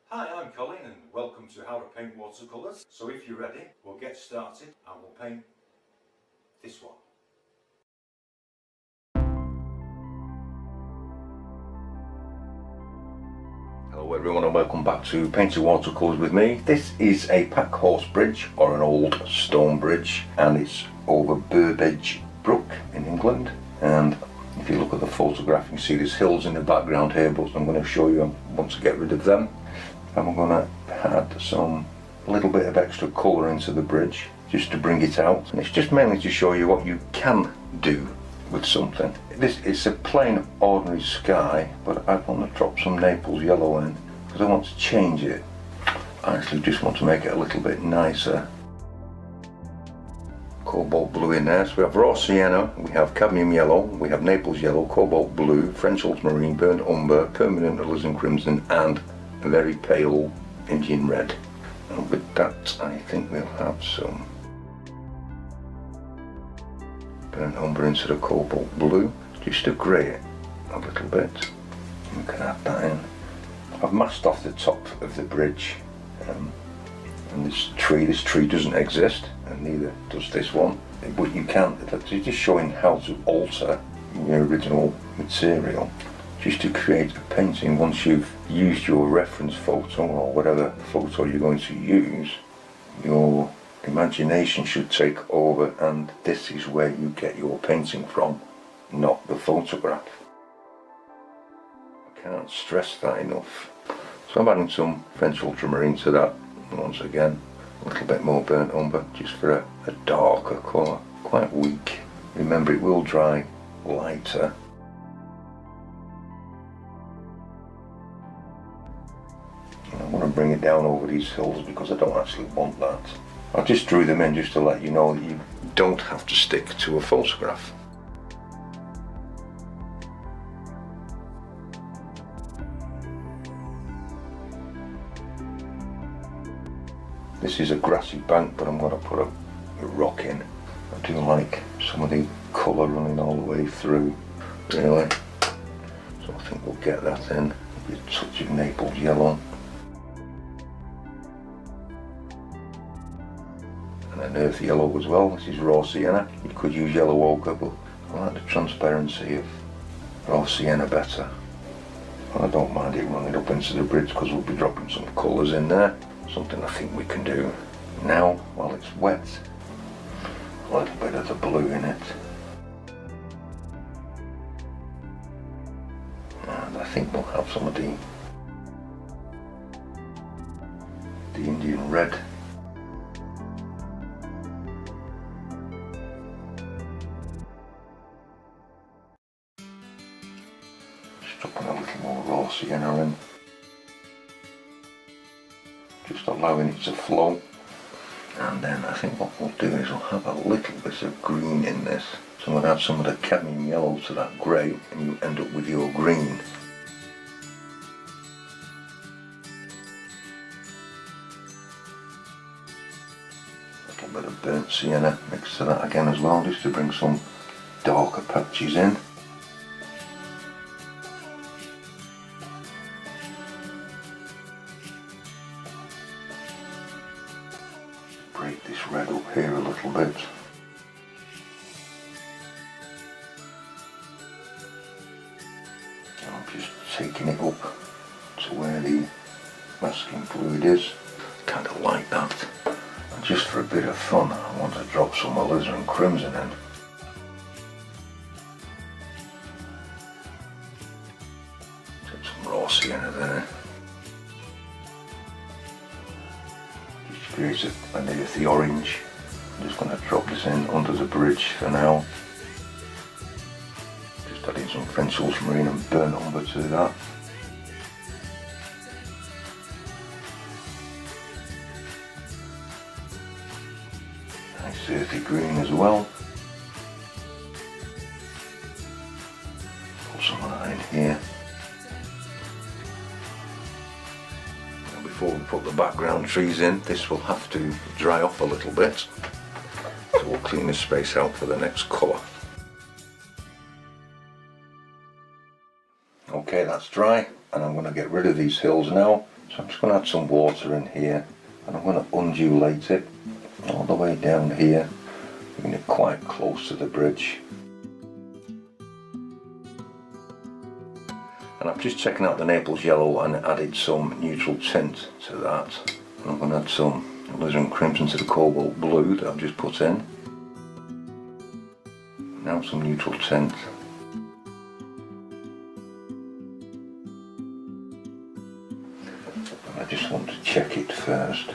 Hi, I'm Colin and welcome to How to Paint Watercolors. So if you're ready, we'll get started and we'll paint this one. Hello everyone and welcome back to Painting Watercolors with me. This is a Packhorse Bridge, or an old stone bridge, and it's over Burbage Brook in England. And if you look at the photograph, you can see there's hills in the background here, but I'm going to show you I want to get rid of them. And we're going to add a little bit of extra colour into the bridge just to bring it out, and it's just mainly to show you what you can do with something. This is a plain ordinary sky, but I want to drop some Naples yellow in because I want to change it. I actually just want to make it a little bit nicer. Cobalt blue in there, so we have raw sienna, we have cadmium yellow, we have Naples yellow, cobalt blue, French ultramarine, burnt umber, permanent alizarin crimson, and a very pale Indian red. And with that I think we'll have some burnt umber into the cobalt blue, just to grey it a little bit. We can add that in. I've masked off the top of the bridge, and this tree doesn't exist, and neither does this one, but you can, it's just showing how to alter your original material just to create a painting. Once you've used your reference photo or whatever photo you're going to use, your imagination should take over, and this is where you get your painting from, not the photograph. I can't stress that enough. So I'm adding some French ultramarine to that, and once again a little bit more burnt umber just for a darker colour, quite weak. Remember, it will dry lighter. And I want to bring it down over these hills because I don't actually want that. I just drew them in just to let you know that you don't have to stick to a photograph. This is a grassy bank, but I'm going to put a rock in. I do like some of the colour running all the way through, really. So I think we'll get that in. Maybe a touch of Naples yellow. And an earth yellow as well. This is raw sienna. You could use yellow ochre, but I like the transparency of raw sienna better. And I don't mind it running up into the bridge because we'll be dropping some colours in there. Something I think we can do now while it's wet. A little bit of the blue in it. And I think we'll have some of the Indian red. Just dropping a little more raw sienna in. Just allowing it to flow. And then I think what we'll do is we'll have a little bit of green in this. So we'll add some of the cadmium yellow to that grey, and you end up with your green. A little bit of burnt sienna mixed to that again as well, just to bring some darker patches in. Break this red up here a little bit. And I'm just taking it up to where the masking fluid is. Kind of like that. And just for a bit of fun, I want to drop some alizarin crimson in. Take some raw sienna there. Create an earthy orange. I'm just going to drop this in under the bridge for now. Just adding some French ultramarine and burnt umber to that. Nice earthy green as well. Put some of that in here. Before we put the background trees in, this will have to dry off a little bit, so we'll clean this space out for the next colour. Okay, that's dry, and I'm going to get rid of these hills now So I'm just going to add some water in here, and I'm going to undulate it all the way down here, bringing it quite close to the bridge. And I've just taken out the Naples yellow and added some neutral tint to that. And I'm going to add some alizarin crimson to the cobalt blue that I've just put in. Now some neutral tint. And I just want to check it first.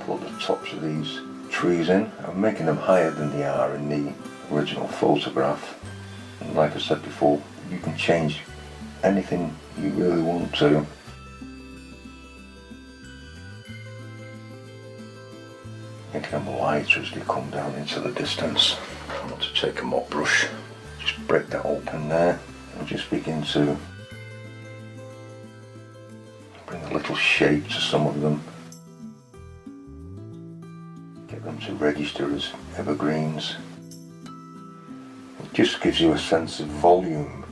Put the tops of these trees in. I'm making them higher than they are in the original photograph. And like I said before, you can change anything you really want to. Making them lighter as they come down into the distance. I want to take a mop brush, just break that open there, and just begin to bring a little shape to some of them. Get them to register as evergreens. It just gives you a sense of volume.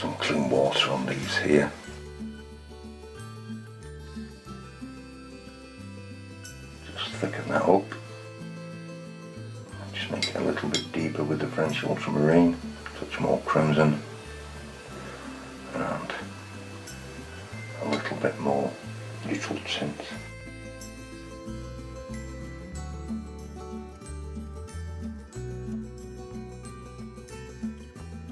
Some clean water on these here. Just thicken that up. Just make it a little bit deeper with the French ultramarine. Touch more crimson. And a little bit more neutral tint.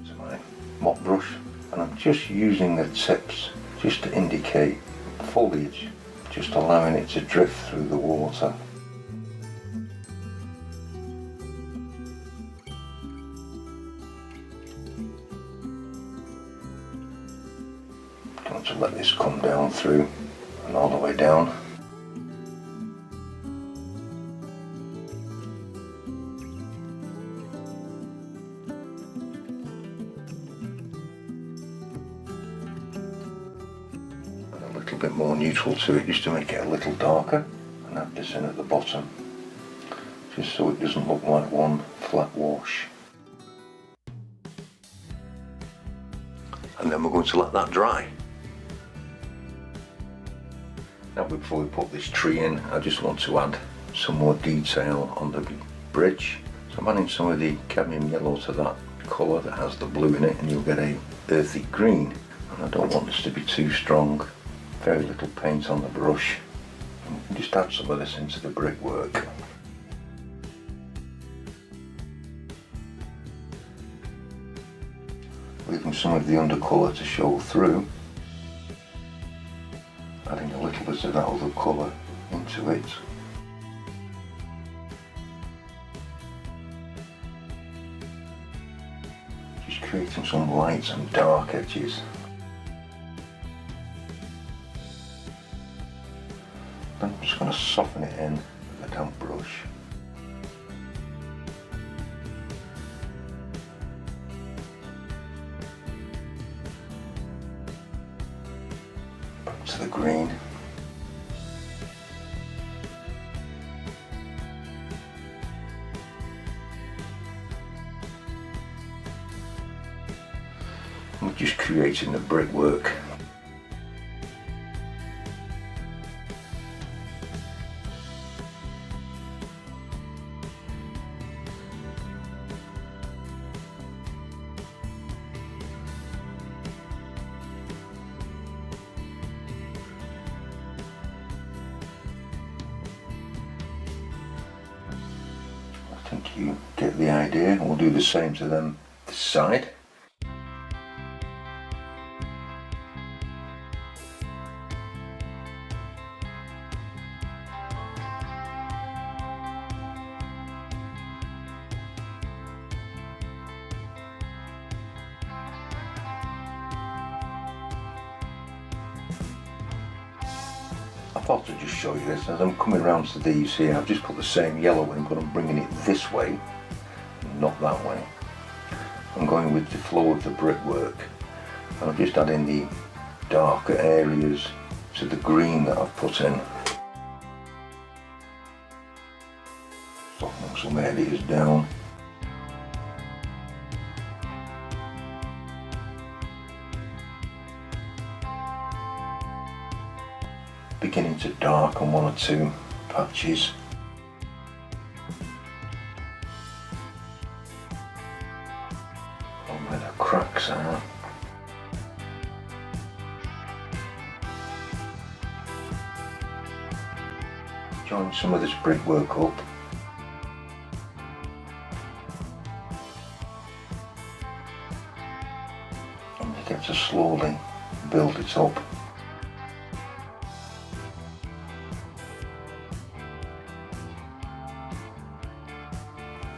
So my mop brush, and I'm just using the tips just to indicate foliage, just allowing it to drift through the water. To let this come down through and all the way down. And a little bit more neutral to it just to make it a little darker, and add this in at the bottom just so it doesn't look like one flat wash. And then we're going to let that dry. Now before we put this tree in, I just want to add some more detail on the bridge. So I'm adding some of the cadmium yellow to that colour that has the blue in it, and you'll get a earthy green. And I don't want this to be too strong. Very little paint on the brush. And just add some of this into the brickwork. Leaving some of the undercolour to show through. Adding a little bit of that other colour into it. Just creating some light and dark edges. Then I'm just going to soften it in with a damp brush. To the green. We're just creating the brickwork. I think you get the idea. We'll do the same to them this side. I thought I'd just show you this. As I'm coming around to these here, I've just put the same yellow in, but I'm bringing it this way, not that way. I'm going with the flow of the brickwork, and I'm just adding the darker areas to the green that I've put in. knock some areas down. Beginning to darken one or two patches. And where the cracks are. Join some of this brickwork up. And you get to slowly build it up.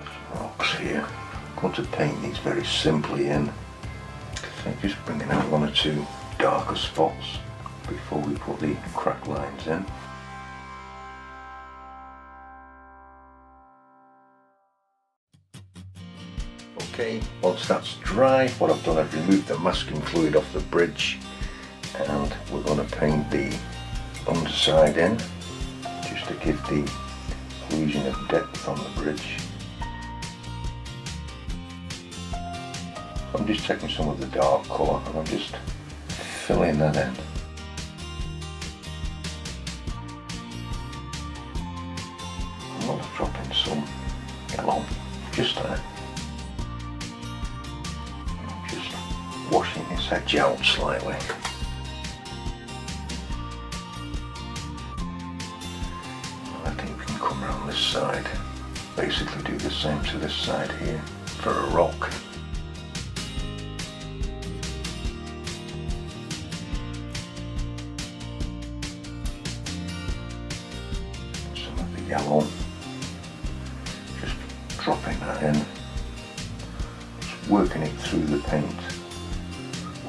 Some rocks here. I'm going to paint these very simply in. So just bringing out one or two darker spots before we put the crack lines in. Okay, once that's dry, what I've done, I've removed the masking fluid off the bridge, and we're going to paint the underside in, just to give the illusion of depth on the bridge. I'm just taking some of the dark colour and I'm just filling that in. I'm going to drop in some yellow, just there. Washing this edge out slightly. I think we can come around this side. Basically do the same to this side here for a rock. Some of the yellow. Just dropping that in. Just working it through the paint.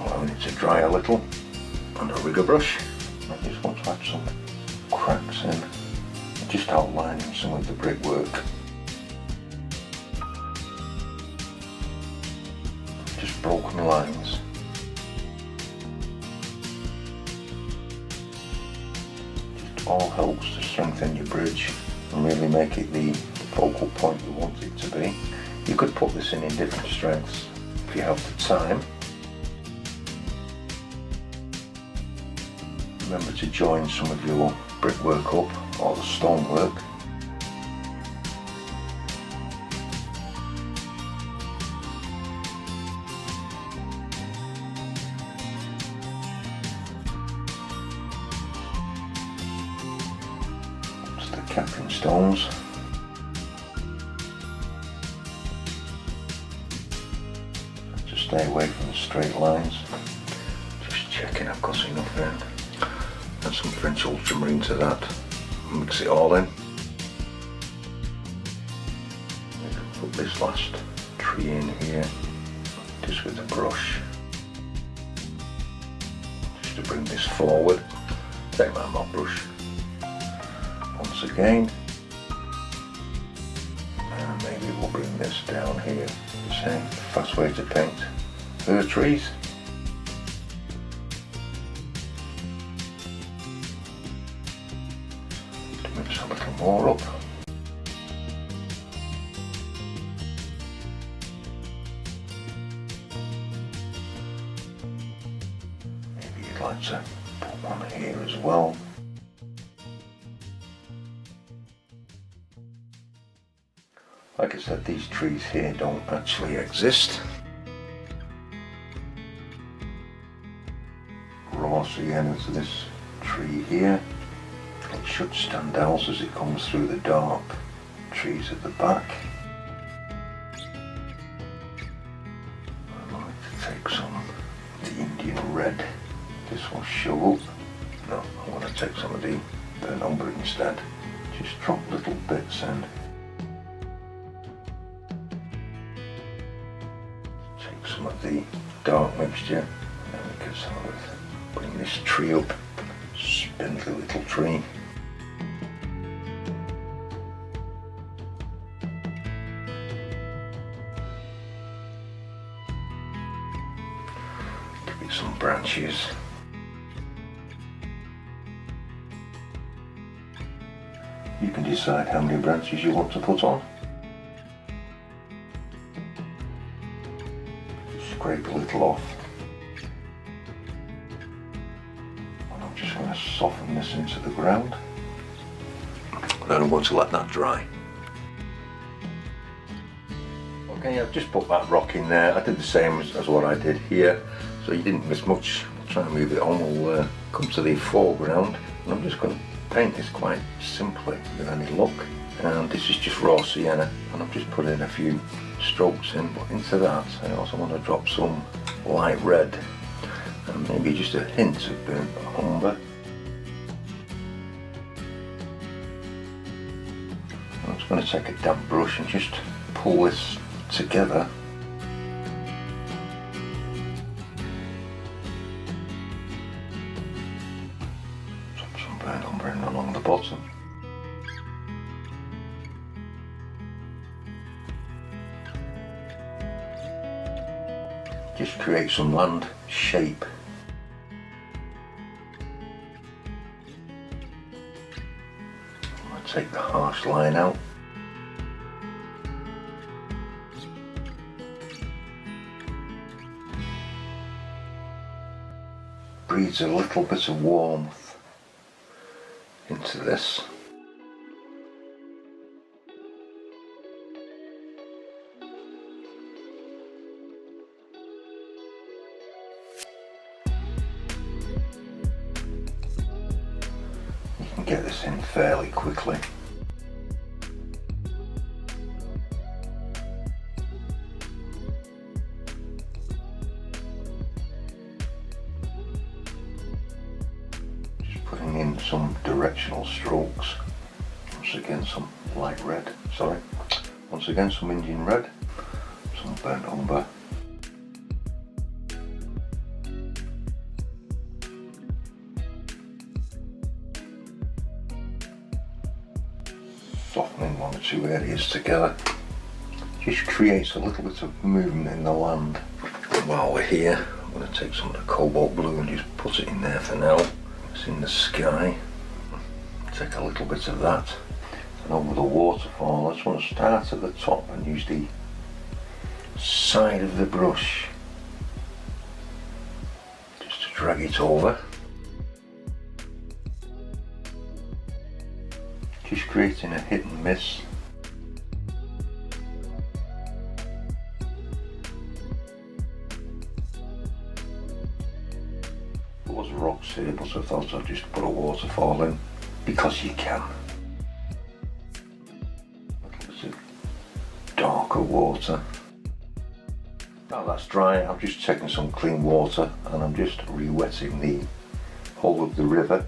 Allowing it to dry a little on a rigger brush. I just want to add some cracks in, just outlining some of the brickwork. Just broken lines. Just all helps to strengthen your bridge and really make it the focal point you want it to be. You could put this in different strengths if you have the time. Remember to join some of your brickwork up, or the stonework. It's the capping stones. Just stay away from the straight lines. Just checking I've got enough in. Add some French ultramarine to that, mix it all in. Put this last tree in here, just with a brush, just to bring this forward. Take my mop brush once again, and maybe we'll bring this down here. The same fast way to paint fir trees. Mix a little more up. Maybe you'd like to put one here as well. Like I said, these trees here don't actually exist. Raw sienna to this tree here. It should stand out as it comes through the dark trees at the back. I'd like to take some of the Indian red. This will show up. No, I'm going to take some of the burnt umber instead. Just drop little bits in. Take some of the dark mixture, and then we can sort of bring this tree up. Spindly little tree. Give it some branches. You can decide how many branches you want to put on. scrape a little off. And I'm just going to soften this into the ground. Then I'm going to let that dry. Okay, I've just put that rock in there. I did the same as what I did here, so you didn't miss much. I'll try and move it on. We'll come to the foreground, and I'm just going to paint this quite simply with any luck. And this is just raw sienna, and I'm just putting a few strokes in, but into that I also want to drop some light red and maybe just a hint of burnt umber. I'm just going to take a damp brush and just pull this together. Drop some burnt umber in along the bottom. Just create some land shape. I'll take the harsh line out. Breathes a little bit of warmth into this. Get this in fairly quickly. Just putting in some directional strokes. Once again some light red, once again some Indian red, some burnt umber. Softening one or two areas together just creates a little bit of movement in the land. And while we're here, I'm going to take some of the cobalt blue and just put it in there for now. It's in the sky. Take a little bit of that, and over the waterfall I just want to start at the top and use the side of the brush just to drag it over. Just creating a hit and miss. There was rocks here, but I thought I'd just put a waterfall in because you can. A little bit of darker water. Now that's dry, I've just taken some clean water and I'm just re-wetting the whole of the river.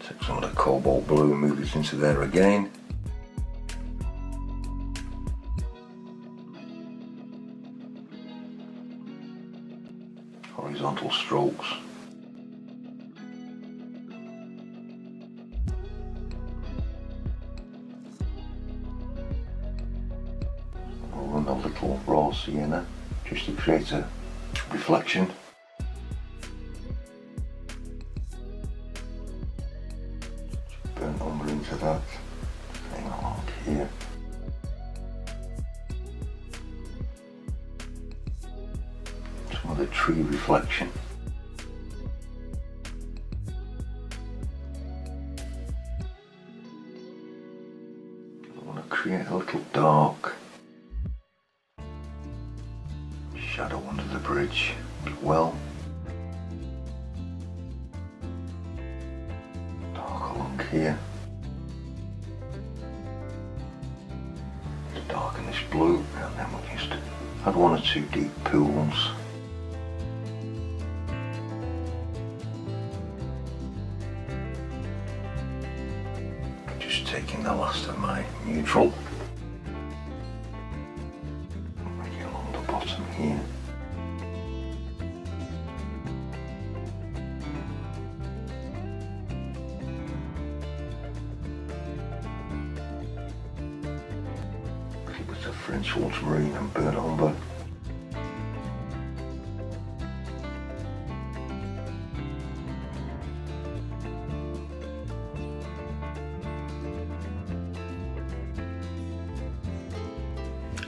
Take some of the cobalt blue and move it into there again. Horizontal strokes. I'll run a little raw sienna just to create a reflection. Burnt umber into that thing along here. Some of the tree reflection. I want to create a little dark shadow under the bridge as well. Dark along here. To darken this blue, and then we'll just add one or two deep pools. Just taking the last of my neutral. Make it along the bottom here. A little bit of French ultramarine and burnt umber.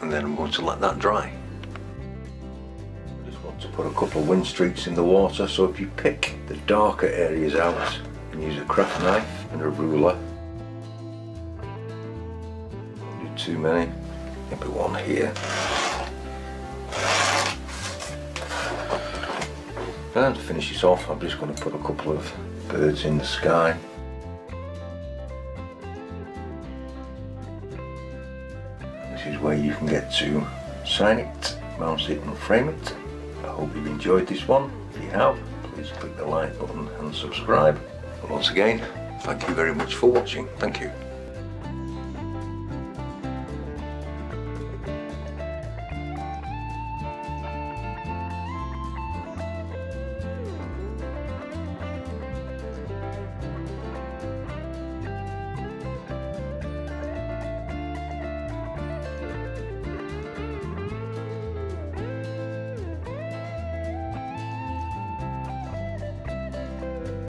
and then I'm going to let that dry. I just want to put a couple of wind streaks in the water, so if you pick the darker areas out and use a craft knife and a ruler, don't do too many, maybe one here. And to finish this off, I'm just going to put a couple of birds in the sky. This is where you can get to sign it, mount it and frame it. I hope you've enjoyed this one. If you have, please click the like button and subscribe. And once again, thank you very much for watching. Thank you.